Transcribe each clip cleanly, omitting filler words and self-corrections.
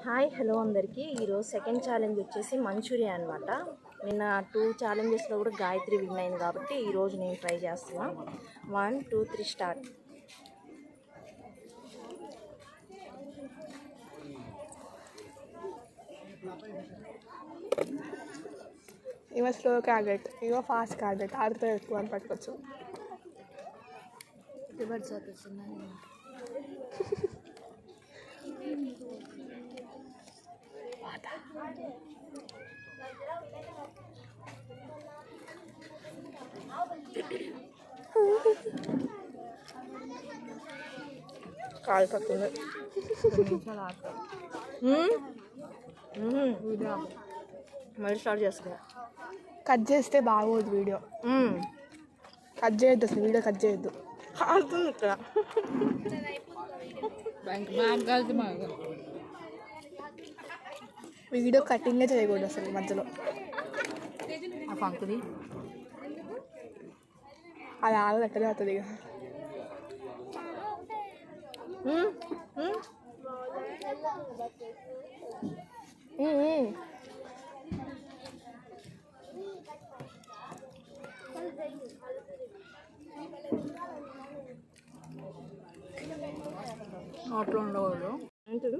Hi hello అందరికీ. ఈరోజు second challenge వచ్చేసి మంచూరియా అనమాట. నిన్న 2 ఛాలెంజెస్లో కూడా గాయత్రి విన్ అయింది కాబట్టి ఈరోజు నేను ట్రై చేస్తున్నా. 1 2 3 స్టార్ట్. ఇవ స్లో క్యారెట్, ఇవ ఫాస్ట్ క్యారెట్, ఆడితే ఎక్కువ అని పట్టుకోవచ్చు. రివర్స్ అవుతుంది. కాలు పడుతుంది. మళ్ళీ స్టార్ట్ చేస్తా. కట్ చేస్తే బాగోదు వీడియో. కట్ చేయొద్దు, అసలు వీడియో కట్ చేయొద్దు. ఆడుతుంది ఇక్కడ. వీడియో కటింగే చేయకూడదు అసలు మధ్యలో. అది ఆగదు, ఎక్కడే అవుతుంది ఇక. నోట్లో ఉండకూడదు. ఏంటది?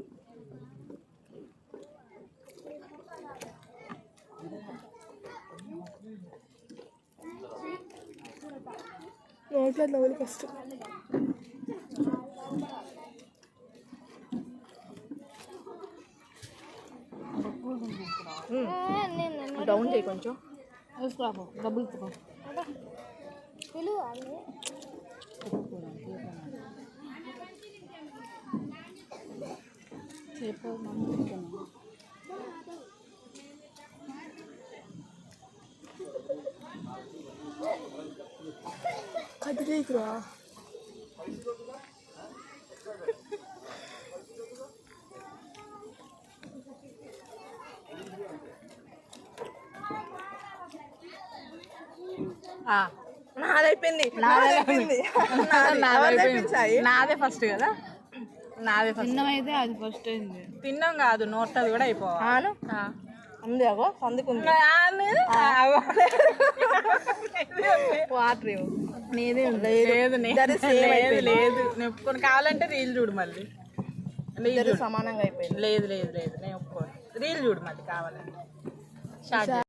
నోట్లో నవ్వులు ఫస్ట్. డౌన్ చేయి కొంచెం. డబ్బులు కదిలేకురా. నాదైపోయింది. నాదే ఫస్ట్ కదా. నాదే ఫస్ట్. తిన్నమైతే అది ఫస్ట్ అయింది. తిన్నాం కాదు, నోట్లది కూడా అయిపోవాలి. ఉంది అగో సందుకుంది. వాటర్ నీదే లేదు లేదు. ఒప్పుకొని కావాలంటే రీల్ చూడు మళ్ళీ. సమానంగా అయిపోయింది. లేదు లేదు లేదు నేను ఒప్పుకోను. రీల్ చూడు మళ్ళీ కావాలంటే.